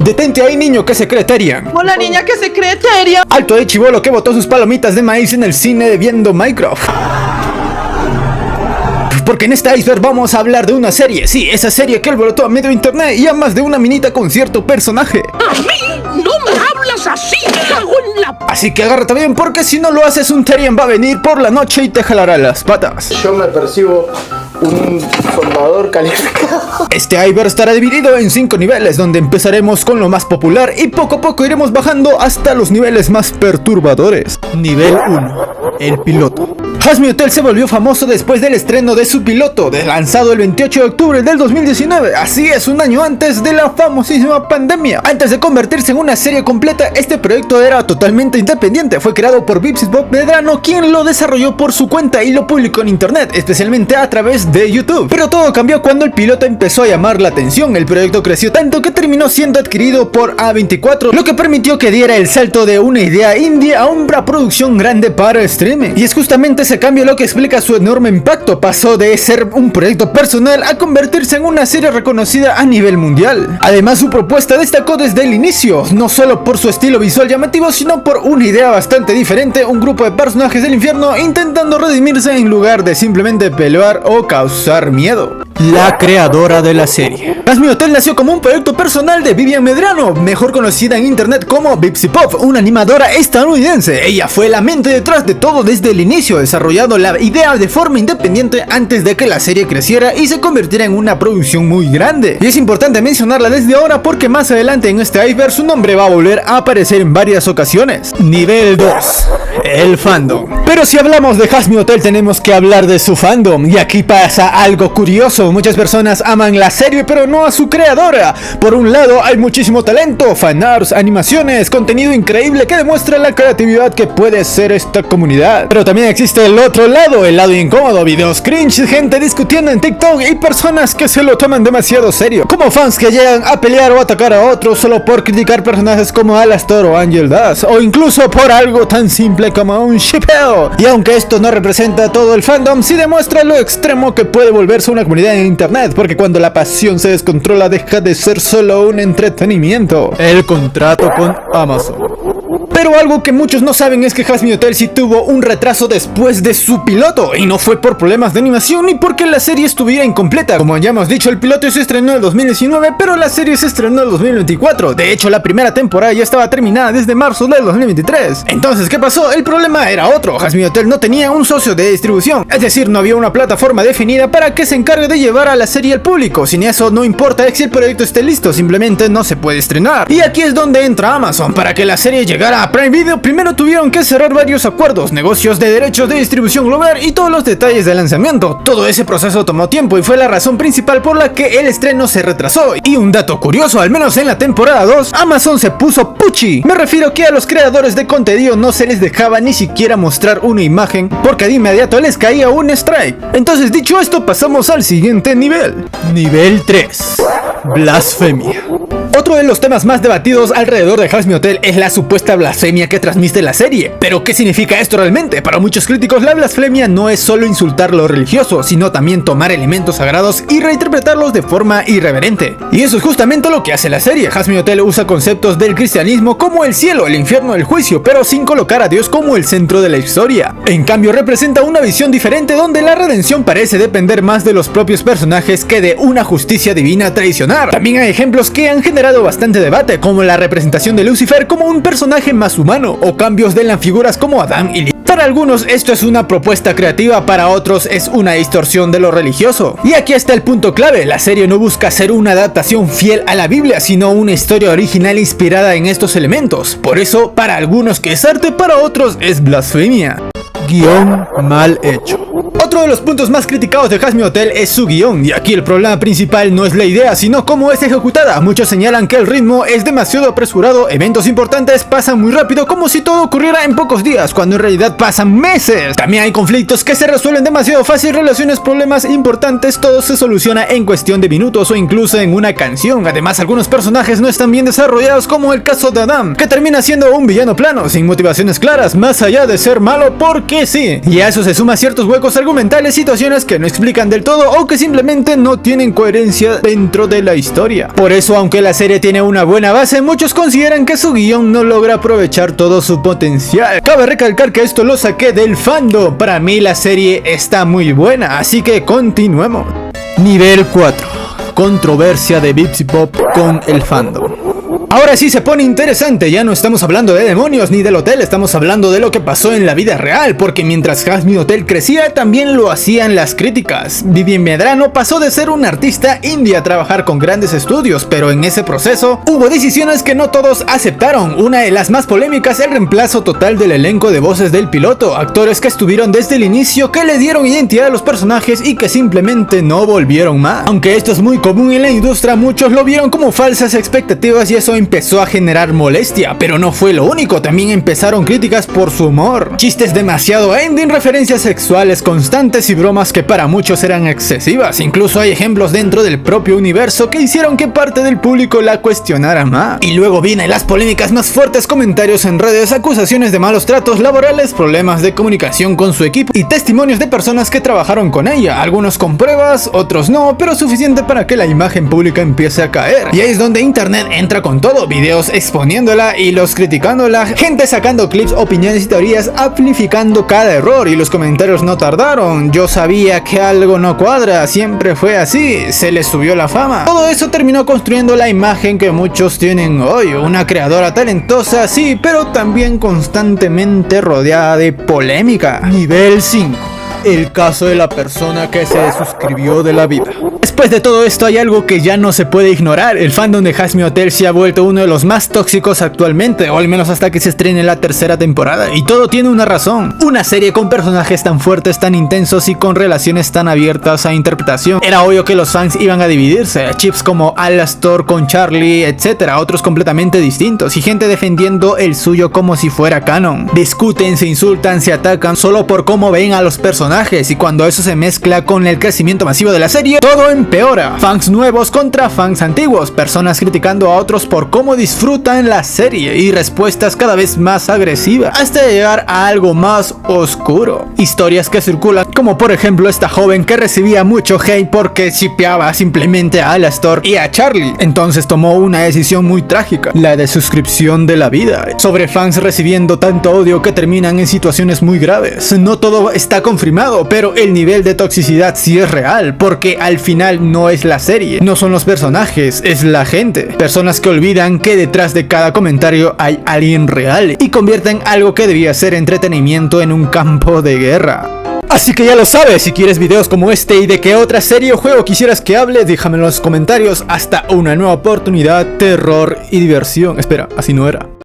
Detente ahí, niño, ¿qué se cree Terian? Hola, niña, ¿qué se cree Terian? Alto de chibolo que botó sus palomitas de maíz en el cine viendo Minecraft. Porque en este iceberg vamos a hablar de una serie. Sí, esa serie que alborotó a medio internet y a más de una minita con cierto personaje. ¡A mí no me hablas así! ¡Cago en la... Así que agárrate bien, porque si no lo haces, un Terian va a venir por la noche y te jalará las patas. Yo me percibo un soldador calificado. Este iceberg estará dividido en 5 niveles, donde empezaremos con lo más popular y poco a poco iremos bajando hasta los niveles más perturbadores. Nivel 1. El piloto. Hazmi Hotel se volvió famoso después del estreno de su piloto, lanzado el 28 de octubre del 2019, así es, un año antes de la famosísima pandemia. Antes de convertirse en una serie completa, este proyecto era totalmente independiente, fue creado por Bob Medrano, quien lo desarrolló por su cuenta y lo publicó en internet, especialmente a través de YouTube. Pero todo cambió cuando el piloto empezó a llamar la atención, el proyecto creció tanto que terminó siendo adquirido por A24, lo que permitió que diera el salto de una idea indie a una producción grande para streaming. Y es justamente ese cambio lo que explica su enorme impacto, pasó de ser un proyecto personal a convertirse en una serie reconocida a nivel mundial. Además, su propuesta destacó desde el inicio, no solo por su estilo visual llamativo, sino por una idea bastante diferente, un grupo de personajes del infierno intentando redimirse en lugar de simplemente pelear o causar miedo. La creadora de la serie. Hazmi Hotel nació como un proyecto personal de Vivian Medrano, mejor conocida en internet como Bipsy Pop, una animadora estadounidense. Ella fue la mente detrás de todo desde el inicio, desarrollando la idea de forma independiente antes de que la serie creciera y se convirtiera en una producción muy grande. Y es importante mencionarla desde ahora porque más adelante en este iceberg su nombre va a volver a aparecer en varias ocasiones. Nivel 2. El fandom. Pero si hablamos de Hazmi Hotel tenemos que hablar de su fandom, y aquí pasa algo curioso. Muchas personas aman la serie pero no a su creadora. Por un lado hay muchísimo talento, fanarts, animaciones, contenido increíble que demuestra la creatividad que puede ser esta comunidad. Pero también existe el otro lado, el lado incómodo, videos cringe, gente discutiendo en TikTok y personas que se lo toman demasiado serio, como fans que llegan a pelear o atacar a otros solo por criticar personajes como Alastor o Angel Dust, o incluso por algo tan simple como un shipeo. Y aunque esto no representa todo el fandom, sí demuestra lo extremo que puede volverse una comunidad en internet, porque cuando la pasión se descontrola deja de ser solo un entretenimiento. El contrato con Amazon. Pero algo que muchos no saben es que Hazmi Hotel sí tuvo un retraso después de su piloto, y no fue por problemas de animación ni porque la serie estuviera incompleta. Como ya hemos dicho, el piloto se estrenó en el 2019, pero la serie se estrenó en el 2024. De hecho, la primera temporada ya estaba terminada desde marzo del 2023. Entonces, ¿qué pasó? El problema era otro. Hazmi Hotel no tenía un socio de distribución, es decir, no había una plataforma definida para que se encargue de llevar a la serie al público. Sin eso no importa si el proyecto esté listo, simplemente no se puede estrenar. Y aquí es donde entra Amazon. Para que la serie llegara a Prime Video, primero tuvieron que cerrar varios acuerdos, negocios de derechos de distribución global y todos los detalles del lanzamiento. Todo ese proceso tomó tiempo y fue la razón principal por la que el estreno se retrasó. Y un dato curioso, al menos en la temporada 2, Amazon se puso puchi. Me refiero que a los creadores de contenido no se les dejaba ni siquiera mostrar una imagen, porque de inmediato les caía un strike. Entonces, dicho esto, pasamos al siguiente nivel. Nivel 3. Blasfemia. Otro de los temas más debatidos alrededor de Hazmi Hotel es la supuesta blasfemia que transmite la serie. Pero ¿qué significa esto realmente? Para muchos críticos, la blasfemia no es solo insultar lo religioso, sino también tomar elementos sagrados y reinterpretarlos de forma irreverente. Y eso es justamente lo que hace la serie. Hazmi Hotel usa conceptos del cristianismo como el cielo, el infierno, el juicio, pero sin colocar a Dios como el centro de la historia. En cambio, representa una visión diferente donde la redención parece depender más de los propios personajes que de una justicia divina tradicional. También hay ejemplos que han generado bastante debate, como la representación de Lucifer como un personaje más humano, o cambios de las figuras como Adán y Lilith. Para algunos esto es una propuesta creativa, para otros es una distorsión de lo religioso. Y aquí está el punto clave, la serie no busca ser una adaptación fiel a la Biblia, sino una historia original inspirada en estos elementos. Por eso, para algunos que es arte, para otros es blasfemia. Guión mal hecho. Otro de los puntos más criticados de Hazmi Hotel es su guión, y aquí el problema principal no es la idea, sino cómo es ejecutada. Muchos señalan que el ritmo es demasiado apresurado, eventos importantes pasan muy rápido como si todo ocurriera en pocos días, cuando en realidad pasan meses. También hay conflictos que se resuelven demasiado fácil, relaciones, problemas importantes, todo se soluciona en cuestión de minutos o incluso en una canción. Además, algunos personajes no están bien desarrollados, como el caso de Adam, que termina siendo un villano plano, sin motivaciones claras, más allá de ser malo porque sí. Y a eso se suma ciertos huecos argumentales argumentales, situaciones que no explican del todo o que simplemente no tienen coherencia dentro de la historia. Por eso, aunque la serie tiene una buena base, muchos consideran que su guión no logra aprovechar todo su potencial. Cabe recalcar que esto lo saqué del fandom. Para mí la serie está muy buena, así que continuemos. Nivel 4. Controversia de VIPsipop con el fandom. Ahora sí se pone interesante, ya no estamos hablando de demonios ni del hotel, estamos hablando de lo que pasó en la vida real, porque mientras Hazbin Hotel crecía, también lo hacían las críticas. Vivian Medrano pasó de ser un artista indie a trabajar con grandes estudios, pero en ese proceso hubo decisiones que no todos aceptaron. Una de las más polémicas, el reemplazo total del elenco de voces del piloto, actores que estuvieron desde el inicio, que le dieron identidad a los personajes y que simplemente no volvieron más. Aunque esto es muy común en la industria, muchos lo vieron como falsas expectativas y eso empezó a generar molestia, pero no fue lo único, también empezaron críticas por su humor, chistes demasiado ending, referencias sexuales constantes y bromas que para muchos eran excesivas. Incluso hay ejemplos dentro del propio universo que hicieron que parte del público la cuestionara más. Y luego vienen las polémicas más fuertes, comentarios en redes, acusaciones de malos tratos laborales, problemas de comunicación con su equipo y testimonios de personas que trabajaron con ella, algunos con pruebas, otros no, pero suficiente para que la imagen pública empiece a caer. Y ahí es donde internet entra con todo, videos exponiéndola y los criticándola, gente sacando clips, opiniones y teorías, amplificando cada error, y los comentarios no tardaron. Yo sabía que algo no cuadra, siempre fue así, se le subió la fama. Todo eso terminó construyendo la imagen que muchos tienen hoy, una creadora talentosa, sí, pero también constantemente rodeada de polémica. Nivel 5. El caso de la persona que se suscribió de la vida. Después de todo esto hay algo que ya no se puede ignorar. El fandom de Hazbin Hotel se ha vuelto uno de los más tóxicos actualmente, o al menos hasta que se estrene la tercera temporada. Y todo tiene una razón. Una serie con personajes tan fuertes, tan intensos y con relaciones tan abiertas a interpretación. Era obvio que los fans iban a dividirse. Chips como Alastor con Charlie, etc. Otros completamente distintos. Y gente defendiendo el suyo como si fuera canon. Discuten, se insultan, se atacan solo por cómo ven a los personajes. Y cuando eso se mezcla con el crecimiento masivo de la serie, todo empeora. Fans nuevos contra fans antiguos, personas criticando a otros por cómo disfrutan la serie y respuestas cada vez más agresivas, hasta llegar a algo más oscuro. Historias que circulan, como por ejemplo esta joven que recibía mucho hate porque shipeaba simplemente a Alastor y a Charlie. Entonces tomó una decisión muy trágica, la de suscripción de la vida. Sobre fans recibiendo tanto odio que terminan en situaciones muy graves. No todo está confirmado, pero el nivel de toxicidad sí es real, porque al final no es la serie, no son los personajes, es la gente. Personas que olvidan que detrás de cada comentario hay alguien real y convierten algo que debía ser entretenimiento en un campo de guerra. Así que ya lo sabes, si quieres videos como este y de qué otra serie o juego quisieras que hable, déjame en los comentarios. Hasta una nueva oportunidad, terror y diversión. Espera, así no era.